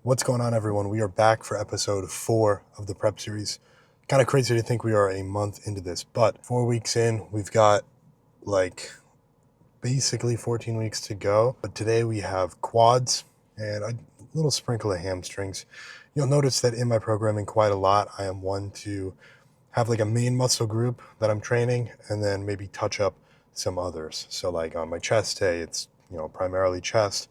What's going on, everyone? We are back for episode 4 of the prep series. Kind of crazy to think we are a month into this, but 4 weeks in, we've got like basically 14 weeks to go. But today we have quads and a little sprinkle of hamstrings. You'll notice that in my programming quite a lot, I am one to have like a main muscle group that I'm training and then maybe touch up some others. So like on my chest day, it's primarily chest,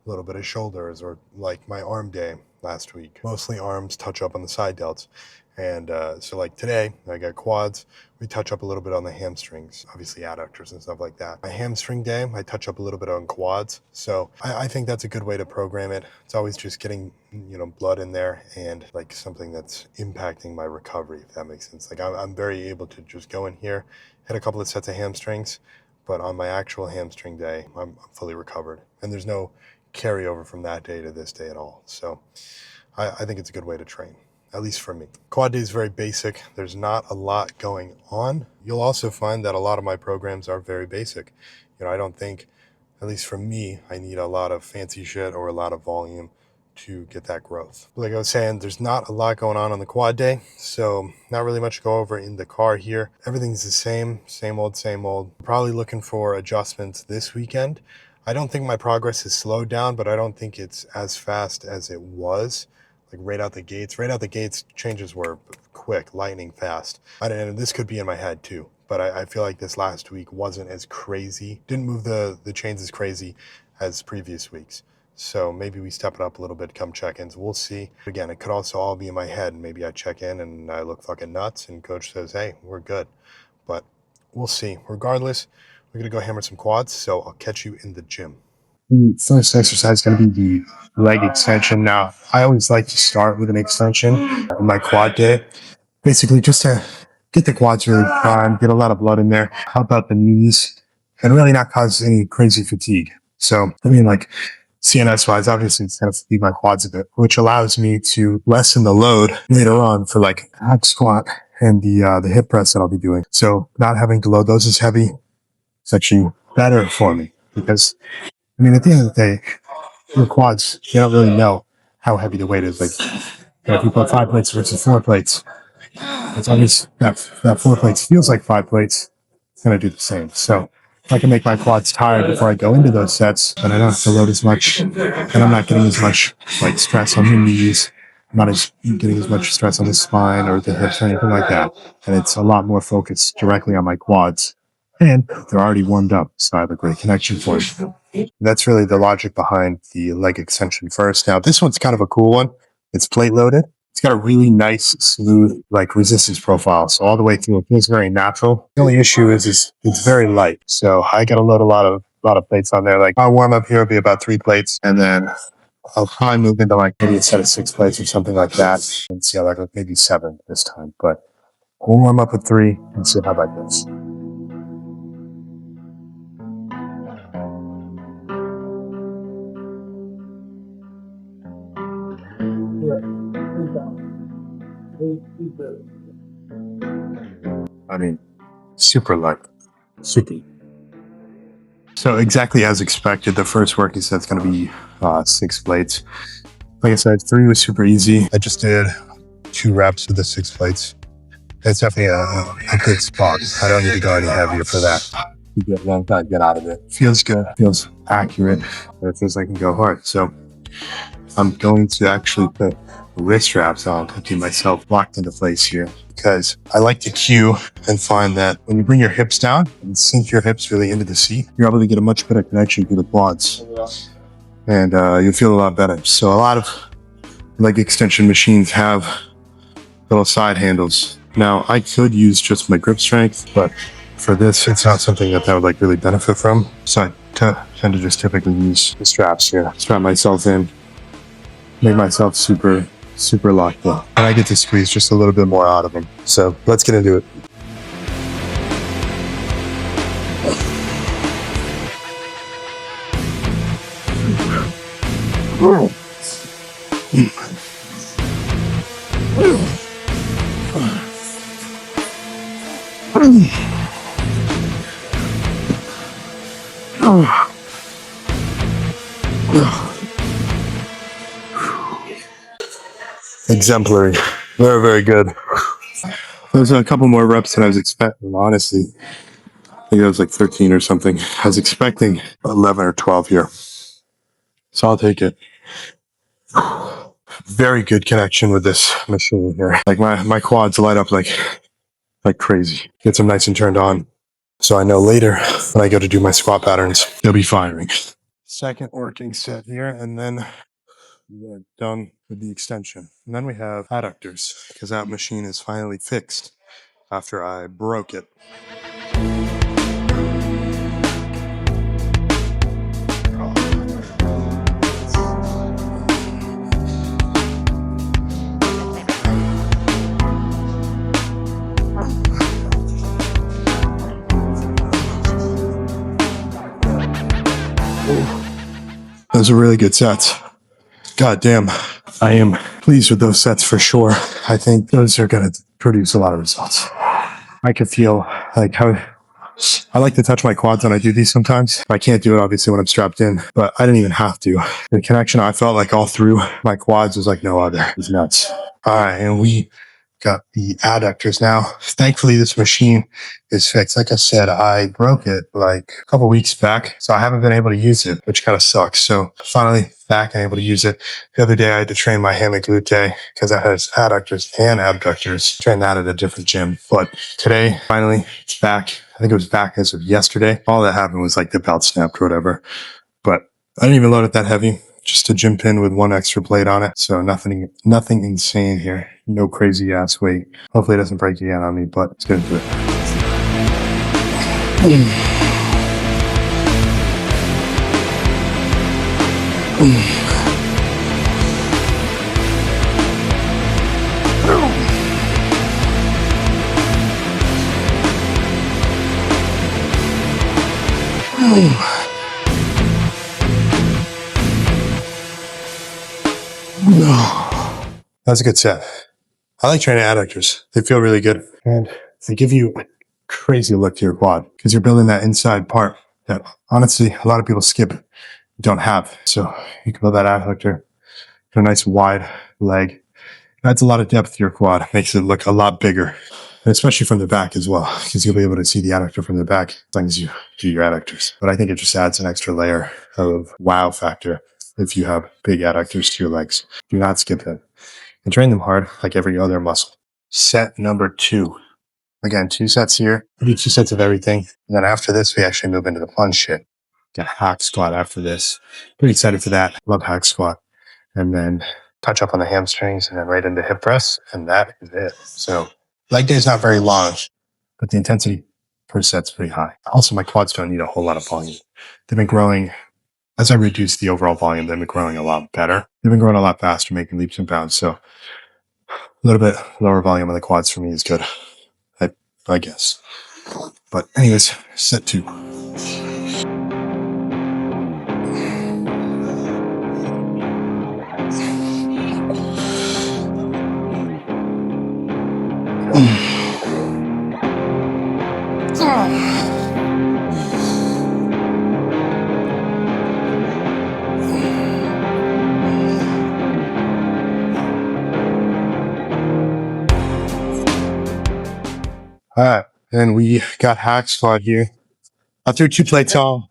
a little bit of shoulders, or like my arm day last week, mostly arms, touch up on the side delts. And so like today, I got quads. We touch up a little bit on the hamstrings, obviously adductors and stuff like that. My hamstring day, I touch up a little bit on quads. So I think that's a good way to program it. It's always just getting, blood in there and like something that's impacting my recovery, if that makes sense. Like I'm very able to just go in here, hit a couple of sets of hamstrings, but on my actual hamstring day, I'm fully recovered. And there's no carryover from that day to this day at all. So I think it's a good way to train, at least for me. Quad day is very basic. There's not a lot going on. You'll also find that a lot of my programs are very basic. I don't think, at least for me, I need a lot of fancy shit or a lot of volume to get that growth. Like I was saying, there's not a lot going on the quad day, so not really much to go over in the car here. Everything's the same old. Probably looking for adjustments this weekend. I don't think my progress has slowed down, but I don't think it's as fast as it was, like right out the gates. Right out the gates, changes were quick, lightning fast. And this could be in my head too, but I feel like this last week wasn't as crazy. Didn't move the chains as crazy as previous weeks. So maybe we step it up a little bit come check-ins. We'll see. Again, it could also all be in my head. Maybe I check in and I look fucking nuts and coach says, hey, we're good. But we'll see. Regardless, we're going to go hammer some quads, so I'll catch you in the gym. The first exercise is going to be the leg extension. Now, I always like to start with an extension on my quad day, basically just to get the quads really primed, get a lot of blood in there, help out the knees, and really not cause any crazy fatigue. So, like CNS-wise, obviously it's going to fatigue my quads a bit, which allows me to lessen the load later on for like hack squat and the hip press that I'll be doing. So not having to load those as heavy, it's actually better for me because, at the end of the day, your quads, you don't really know how heavy the weight is. Like, if you put 5 plates versus 4 plates, it's always that 4 plates feels like 5 plates. It's going to do the same. So if I can make my quads tired before I go into those sets, then I don't have to load as much, and I'm not getting as much like stress on the knees. I'm not getting as much stress on the spine or the hips or anything like that. And it's a lot more focused directly on my quads. And they're already warmed up, so I have a great connection for it. That's really the logic behind the leg extension first. Now, this one's kind of a cool one. It's plate loaded. It's got a really nice, smooth, like resistance profile. So all the way through, it feels very natural. The only issue is it's very light. So I got to load a lot of plates on there. Like, our warm up here will be about 3 plates, and then I'll probably move into like maybe a set of 6 plates or something like that, and see how that goes. Maybe 7 this time, but we'll warm up with 3 and see how that goes. Super light. Super. So exactly as expected, the first working set's going to be 6 plates. Like I said, 3 was super easy. I just did 2 reps with the 6 plates. It's definitely a good spot. I don't need to go any heavier for that. You get long time, get out of it. Feels good. Feels accurate. It feels like I can go hard. So I'm going to actually put wrist straps on to keep myself locked into place here, because I like to cue and find that when you bring your hips down and sink your hips really into the seat, you're able to get a much better connection to the quads, and you'll feel a lot better. So a lot of leg extension machines have little side handles. Now, I could use just my grip strength, but for this, it's not something that I would like really benefit from. So I tend to just typically use the straps here. Strap myself in, make myself super locked in. And I get to squeeze just a little bit more out of them. So let's get into it. Exemplary. Very, very good. There's a couple more reps than I was expecting, honestly. I think it was like 13 or something. I was expecting 11 or 12 here. So I'll take it. Very good connection with this machine here. Like my quads light up like crazy. Gets them nice and turned on. So I know later when I go to do my squat patterns, they'll be firing. Second working set here, and then we're done with the extension. And then we have adductors, because that machine is finally fixed after I broke it. Those are really good sets. God damn. I am pleased with those sets for sure. I think those are going to produce a lot of results. I could feel like how I like to touch my quads when I do these sometimes. I can't do it obviously when I'm strapped in, but I didn't even have to. The connection I felt like all through my quads was like no other. It was nuts. All right, and we got the adductors now. Thankfully, this machine is fixed. Like I said, I broke it like a couple weeks back, so I haven't been able to use it, which kind of sucks. So finally back and able to use it. The other day I had to train my hammy glute because that has adductors and abductors. Train that at a different gym. But today, finally, it's back. I think it was back as of yesterday. All that happened was like the belt snapped or whatever. But I didn't even load it that heavy. Just a gym pin with one extra plate on it. So nothing insane here. No crazy ass weight. Hopefully it doesn't break again on me, but it's gonna do it. That's a good set. I like training adductors. They feel really good. And they give you a crazy look to your quad because you're building that inside part that honestly a lot of people skip, don't have. So you can build that adductor, a nice wide leg. Adds a lot of depth to your quad, makes it look a lot bigger. And especially from the back as well, because you'll be able to see the adductor from the back as long as you do your adductors. But I think it just adds an extra layer of wow factor if you have big adductors to your legs. Do not skip it. And train them hard like every other muscle. Set number 2. Again, 2 sets here. I do 2 sets of everything. And then after this, we actually move into the plunge shit. Got hack squat after this. Pretty excited for that. Love hack squat. And then touch up on the hamstrings and then right into hip press. And that is it. So leg day is not very long, but the intensity per set's pretty high. Also, my quads don't need a whole lot of volume. They've been growing. As I reduce the overall volume, they've been growing a lot better. They've been growing a lot faster, making leaps and bounds. So a little bit lower volume on the quads for me is good, I guess. But anyways, set 2. All right, and we got hack squat here. I threw 2 plates on.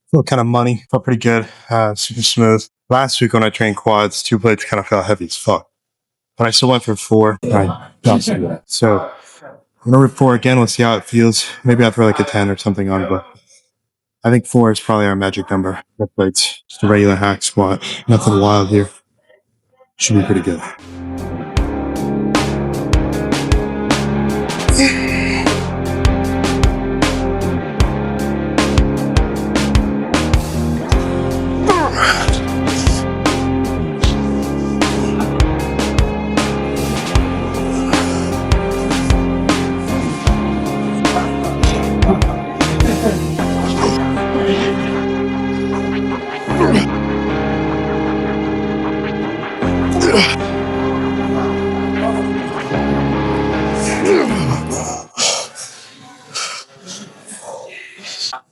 Felt kind of money. Felt pretty good. Super smooth. Last week when I trained quads, 2 plates kind of felt heavy as fuck. But I still went for 4. I dusted that. So I'm gonna rip 4 again. We'll see how it feels. Maybe I'll throw like a 10 or something on, but I think 4 is probably our magic number. No plates. Just a regular hack squat. Nothing wild here. Should be pretty good.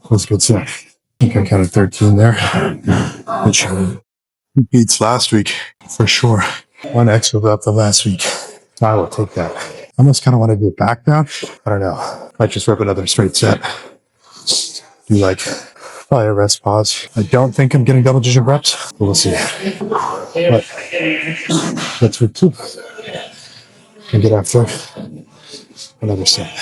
That's a good set. I think I counted 13 there, which beats last week for sure. One extra rep than last week. I will take that. I almost kind of want to do it back down. I don't know. Might just rip another straight set. Do like probably a rest pause. I don't think I'm getting double digit reps, but we'll see. But that's week 2. And get after another set.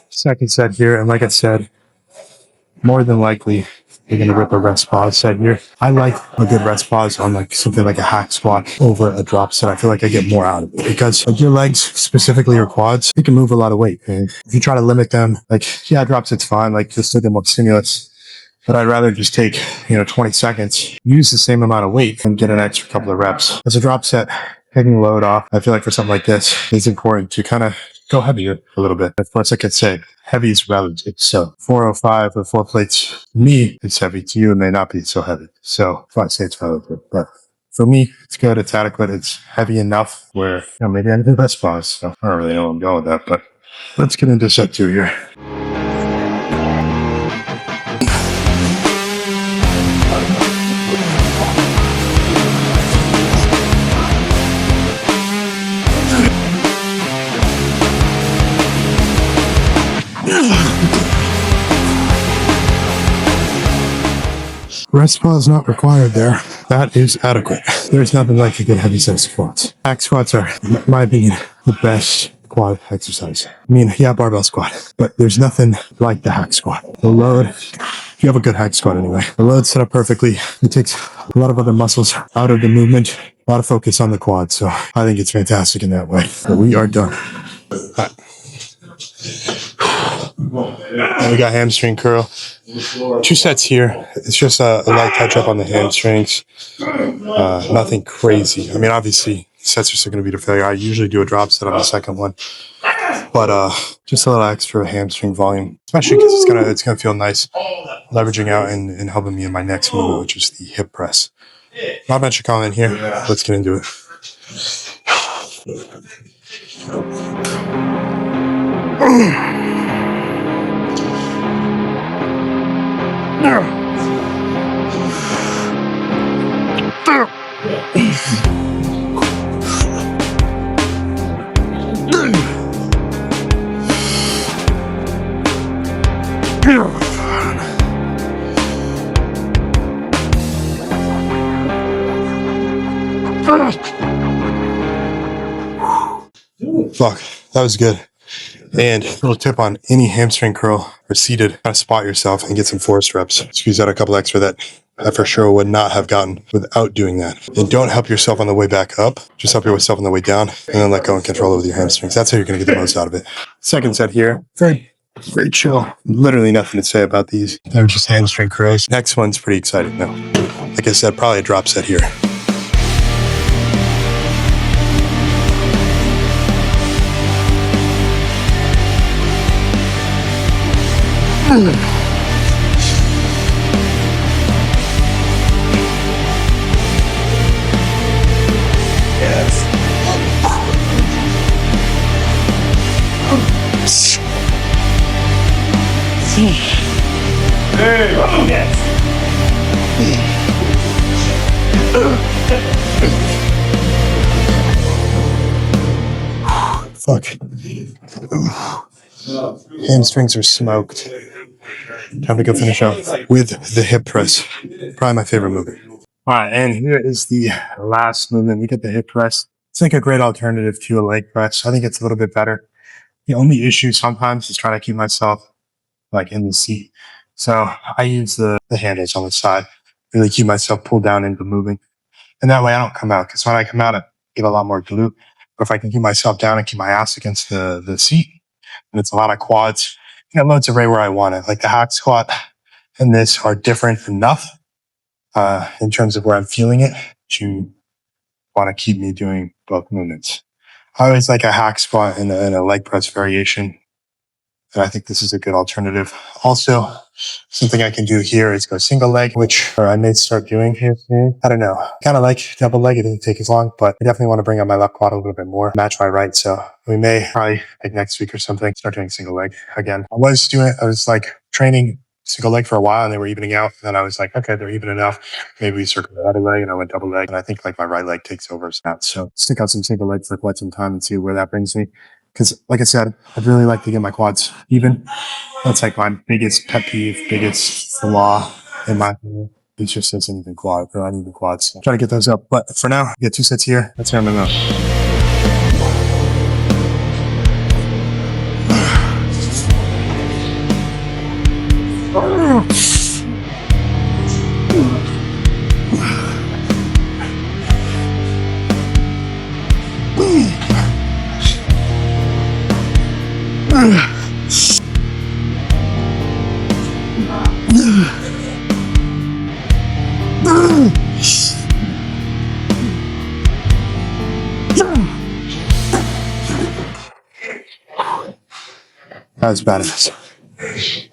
Second set here, and like I said, more than likely you're gonna rip a rest pause set here. I like a good rest pause on like something like a hack squat over a drop set. I feel like I get more out of it because like your legs, specifically your quads, you can move a lot of weight. And if you try to limit them, like yeah, drop set's fine, like just still get more stimulus. But I'd rather just take, 20 seconds, use the same amount of weight and get an extra couple of reps. As a drop set, taking load off, I feel like for something like this, it's important to kind of go heavier a little bit. Of course, like I could say, heavy is relative. So 405 with 4 plates, to me, it's heavy. To you, it may not be so heavy. So if I say it's relative, but for me, it's good. It's adequate. It's heavy enough where, maybe I need the best pause. So I don't really know where I'm going with that, but let's get into set 2 here. Rest pause not required there. That is adequate. There's nothing like a good heavy set of squats. Hack squats are, in my opinion, the best quad exercise. I mean, yeah, barbell squat, but there's nothing like the hack squat. The load, if you have a good hack squat anyway, the load's set up perfectly. It takes a lot of other muscles out of the movement, a lot of focus on the quad. So I think it's fantastic in that way. But we are done. All right. And we got hamstring curl. 2 sets here. It's just a light touch up on the hamstrings. Nothing crazy. I mean, obviously, sets are still going to be to failure. I usually do a drop set on the second one, but just a little extra hamstring volume, especially because it's gonna feel nice, leveraging out and helping me in my next movement, which is the hip press. Not much to comment here. Let's get into it. Fuck, that was good. And a little tip on any hamstring curl or seated, kind of spot yourself and get some force reps. Squeeze out a couple extra that I for sure would not have gotten without doing that. And don't help yourself on the way back up. Just help yourself on the way down and then let go and control it with your hamstrings. That's how you're going to get the most out of it. Second set here. Very chill. Literally nothing to say about these. They're just hamstring curls. Next one's pretty exciting though. Like I said, probably a drop set here. Yes. Hey. Yes. Fuck. Hamstrings are smoked. Time to go finish out with the hip press. Probably my favorite movement. All right, and here is the last movement. We get the hip press. It's like a great alternative to a leg press. I think it's a little bit better. The only issue sometimes is trying to keep myself like in the seat. So I use the handles on the side, really keep myself pulled down into moving. And that way I don't come out, because when I come out, I get a lot more glute. But if I can keep myself down and keep my ass against the seat, and it's a lot of quads, loads are right where I want it. Like the hack squat and this are different enough in terms of where I'm feeling it to want to keep me doing both movements. I always like a hack squat and a leg press variation. And I think this is a good alternative. Also, something I can do here is go single leg, which I may start doing here soon. I don't know. Kind of like double leg. It doesn't take as long, but I definitely want to bring up my left quad a little bit more, match my right. So we may probably like next week or something, start doing single leg again. I was like training single leg for a while and they were evening out. And then I was like, okay, they're even enough. Maybe we circle the other leg, and I went double leg. And I think like my right leg takes over snap. So stick out some single leg for quite some time and see where that brings me. Because like I said, I'd really like to get my quads even. That's like my biggest pet peeve, biggest flaw in my opinion. It's just this uneven quad, or uneven quads. So try to get those up. But for now, get 2 sets here. That's how I'm gonna go. That's badass.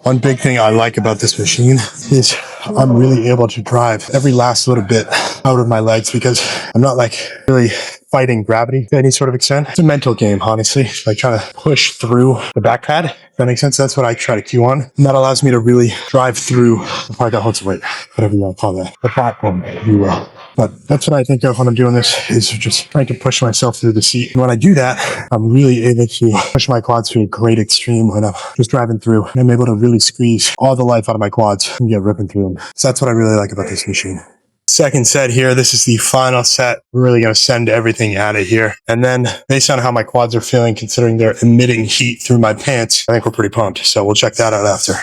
One big thing I like about this machine is I'm really able to drive every last little bit out of my legs because I'm not like really fighting gravity to any sort of extent. It's a mental game, honestly, like trying to push through the back pad. If that makes sense, that's what I try to cue on. And that allows me to really drive through the part that holds the weight, whatever you want to call that, the platform, if you will. But that's what I think of when I'm doing this, is just trying to push myself through the seat. And when I do that, I'm really able to push my quads to a great extreme when I'm just driving through. And I'm able to really squeeze all the life out of my quads and get ripping through them. So that's what I really like about this machine. Second set here. This is the final set. We're really going to send everything at it here. And then based on how my quads are feeling, considering they're emitting heat through my pants, I think we're pretty pumped. So we'll check that out after.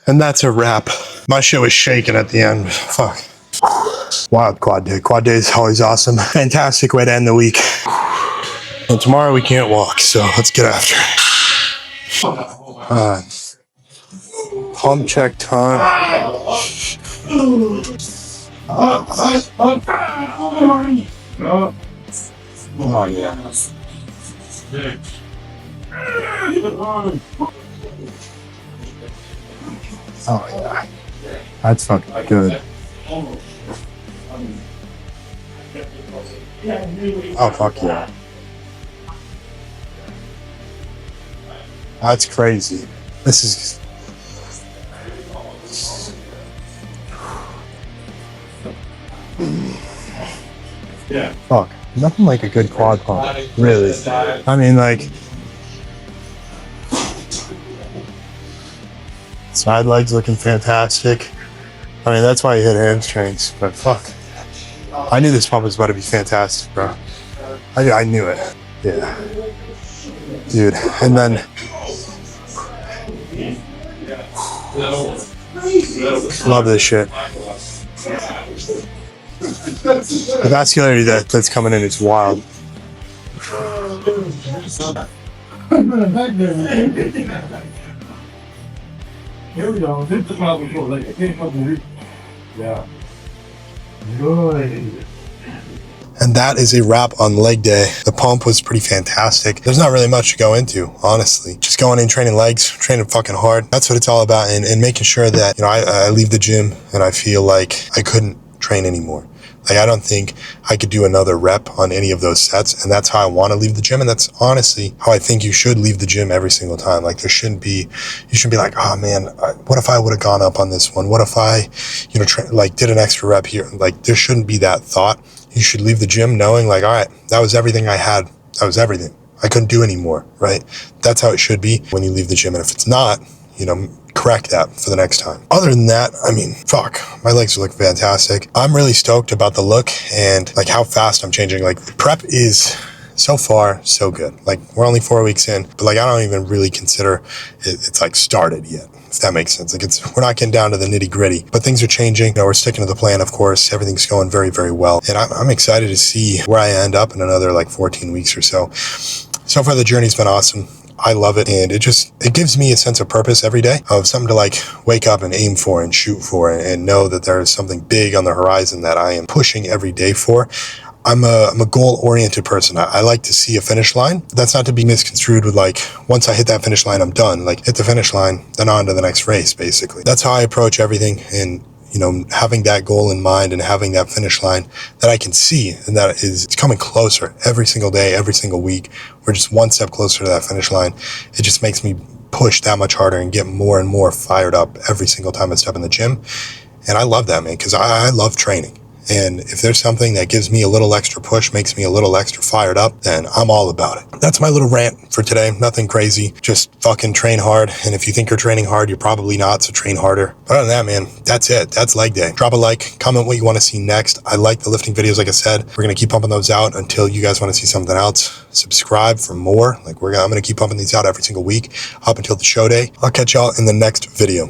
And that's a wrap. My shit was shaking at the end. Fuck. Wild quad day. Quad day is always awesome. Fantastic way to end the week. And tomorrow we can't walk, so let's get after it. Pump check time. Oh yeah. Oh yeah. That's fucking good. Oh fuck yeah. That's crazy. This is yeah. Fuck. Nothing like a good quad pump. Really. I mean, like, side legs looking fantastic. I mean, that's why you hit hamstrings, but fuck. I knew this pump was about to be fantastic, bro. I knew it. Yeah. Dude, and then love this shit. The vascularity that's coming in is wild. Here we go. This is probably cool. Like, I can't fucking read. Yeah. Good. And that is a wrap on leg day. The pump was pretty fantastic. There's not really much to go into, honestly. Just going in, training legs, training fucking hard. That's what it's all about. And making sure that, you know, I leave the gym and I feel like I couldn't train anymore. Like, I don't think I could do another rep on any of those sets. And that's how I want to leave the gym. And that's honestly how I think you should leave the gym every single time. Like, you shouldn't be like, oh man, what if I would have gone up on this one? What if I, you know, did an extra rep here? Like, there shouldn't be that thought. You should leave the gym knowing like, all right, that was everything I had. That was everything. I couldn't do any more, right? That's how it should be when you leave the gym. And if it's not, you know, correct that for the next time. Other than that, I mean, fuck, my legs look fantastic. I'm really stoked about the look and like how fast I'm changing. Like, prep is so far so good. Like, we're only 4 weeks in, but like, I don't even really consider it's like started yet, if that makes sense. Like, we're not getting down to the nitty gritty, but things are changing. You know, we're sticking to the plan, of course. Everything's going very, very well. And I'm excited to see where I end up in another like 14 weeks or so. So far, the journey's been awesome. I love it, and it gives me a sense of purpose every day, of something to like wake up and aim for and shoot for, and know that there's something big on the horizon that I am pushing every day for. I'm a goal-oriented person. I like to see a finish line. That's not to be misconstrued with like, once I hit that finish line, I'm done. Like, hit the finish line, then on to the next race, basically. That's how I approach everything. And, you know, having that goal in mind and having that finish line that I can see, and that it's coming closer every single day, every single week. We're just one step closer to that finish line. It just makes me push that much harder and get more and more fired up every single time I step in the gym. And I love that, man, because I love training. And if there's something that gives me a little extra push, makes me a little extra fired up, then I'm all about it. That's my little rant for today. Nothing crazy. Just fucking train hard. And if you think you're training hard, you're probably not, so train harder. But other than that, man, that's it. That's leg day. Drop a like, comment what you want to see next. I like the lifting videos, like I said. We're going to keep pumping those out until you guys want to see something else. Subscribe for more. I'm going to keep pumping these out every single week up until the show day. I'll catch y'all in the next video.